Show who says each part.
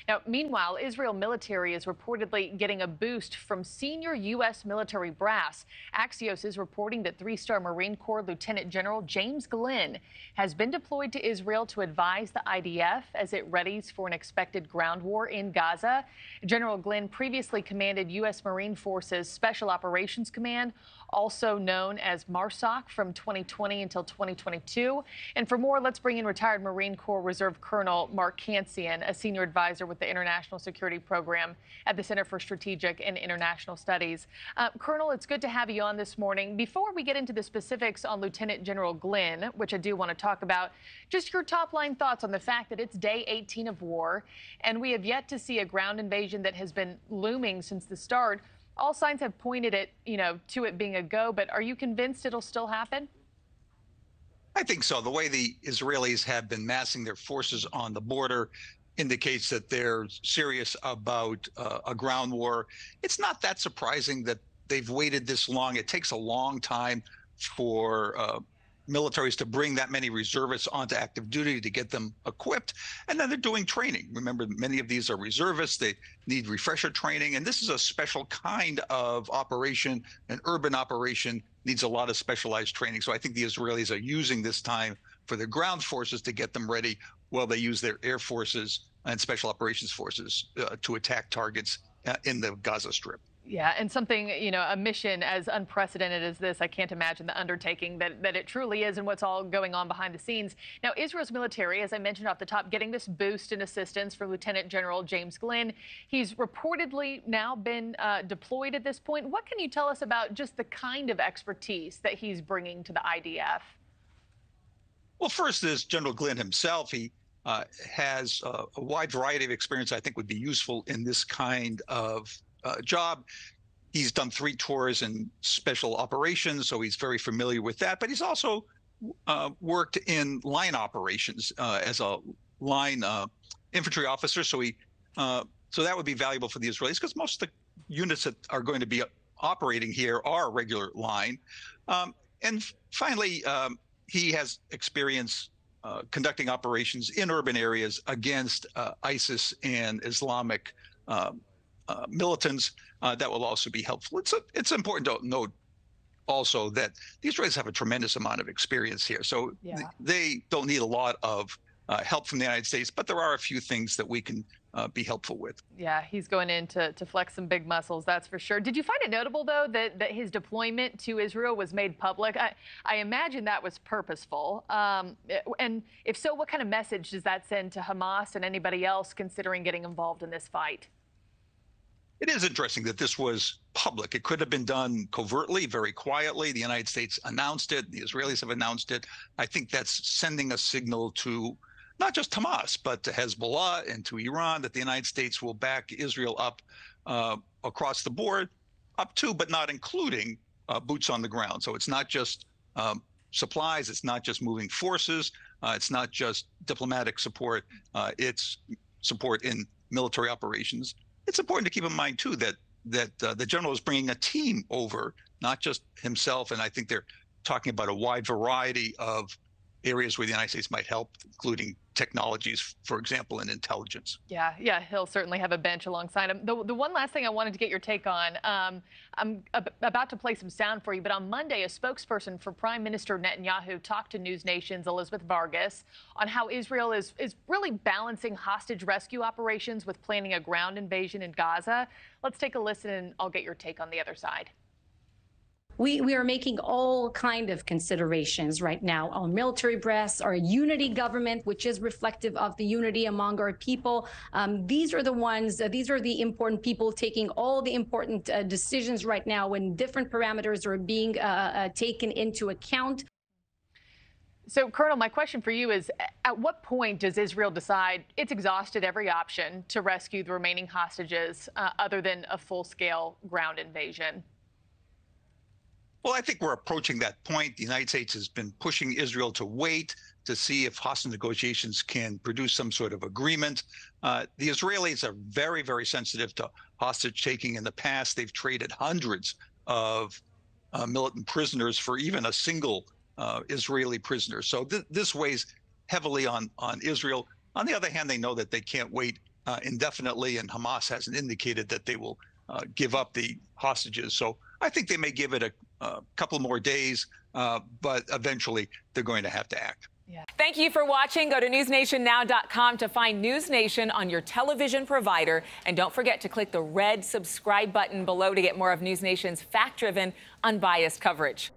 Speaker 1: Now, meanwhile, Israel military is reportedly getting a boost from senior U.S. military brass. Axios is reporting that three-star Marine Corps Lieutenant General James Glynn has been deployed to Israel to advise the IDF as it readies for an expected ground war in Gaza. General Glynn previously commanded U.S. Marine Forces Special Operations Command, also known as MARSOC, from 2020 until 2022. And for more, let's bring in retired Marine Corps Reserve Colonel Mark Cancian, a senior advisor with the International Security Program at the Center for Strategic and International Studies. Colonel, it's good to have you on this morning. Before we get into the specifics on Lieutenant General Glynn, which I do want to talk about, just your top-line thoughts on the fact that it's day 18 of war, and we have yet to see a ground invasion that has been looming since the start. All signs have pointed to it being a go, but are you convinced it'll still happen?
Speaker 2: I think so. The way the Israelis have been massing their forces on the border indicates that they're serious about a ground war. It's not that surprising that they've waited this long. It takes a long time for militaries to bring that many reservists onto active duty to get them equipped. And then they're doing training. Remember, many of these are reservists. They need refresher training. And this is a special kind of operation. An urban operation needs a lot of specialized training. So I think the Israelis are using this time for their ground forces to get them ready while they use their air forces and special operations forces to attack targets in the Gaza Strip.
Speaker 1: Yeah, and something, a mission as unprecedented as this, I can't imagine the undertaking that it truly is and what's all going on behind the scenes. Now, Israel's military, as I mentioned off the top, getting this boost in assistance from Lieutenant General James Glynn. He's reportedly now been deployed at this point. What can you tell us about just the kind of expertise that he's bringing to the IDF?
Speaker 2: Well, first is General Glynn himself. He has a wide variety of experience I think would be useful in this kind of job. He's done 3 tours in special operations, so he's very familiar with that. But he's also worked in line operations as a line infantry officer. So that would be valuable for the Israelis because most of the units that are going to be operating here are regular line. And finally, he has experience conducting operations in urban areas against ISIS and Islamic militants. That will also be helpful. It's important to note also that the Israelis have a tremendous amount of experience here. So they don't need a lot of help from the United States, but there are a few things that we can be helpful with.
Speaker 1: Yeah, he's going in to flex some big muscles, that's for sure. Did you find it notable, though, that his deployment to Israel was made public? I imagine that was purposeful. And if so, what kind of message does that send to Hamas and anybody else considering getting involved in this fight?
Speaker 2: It is interesting that this was public. It could have been done covertly, very quietly. The United States announced it. The Israelis have announced it. I think that's sending a signal to not just Hamas, but to Hezbollah and to Iran that the United States will back Israel up across the board, up to but not including boots on the ground. So it's not just supplies. It's not just moving forces. It's not just diplomatic support. It's support in military operations. It's important to keep in mind, too, that the general is bringing a team over, not just himself. And I think they're talking about a wide variety of areas where the United States might help, including technologies, for example, and intelligence.
Speaker 1: Yeah, he'll certainly have a bench alongside him. The one last thing I wanted to get your take on, I'm about to play some sound for you, but on Monday, a spokesperson for Prime Minister Netanyahu talked to NewsNation's Elizabeth Vargas on how Israel is really balancing hostage rescue operations with planning a ground invasion in Gaza. Let's take a listen, and I'll get your take on the other side.
Speaker 3: We are making all kind of considerations right now. Our military brass, our unity government, which is reflective of the unity among our people. These are the ones, these are the important people taking all the important decisions right now when different parameters are being taken into account.
Speaker 1: So, Colonel, my question for you is, at what point does Israel decide it's exhausted every option to rescue the remaining hostages other than a full-scale ground invasion?
Speaker 2: Well, I think we're approaching that point. The United States has been pushing Israel to wait to see if hostage negotiations can produce some sort of agreement. The Israelis are very, very sensitive to hostage taking. In the past, they've traded hundreds of militant prisoners for even a single Israeli prisoner. So this weighs heavily on Israel. On the other hand, they know that they can't wait indefinitely, and Hamas hasn't indicated that they will give up the hostages. So I think they may give it a couple more days, but eventually they're going to have to act.
Speaker 4: Yeah. Thank you for watching. Go to newsnationnow.com to find NewsNation on your television provider. And don't forget to click the red subscribe button below to get more of NewsNation's fact-driven, unbiased coverage.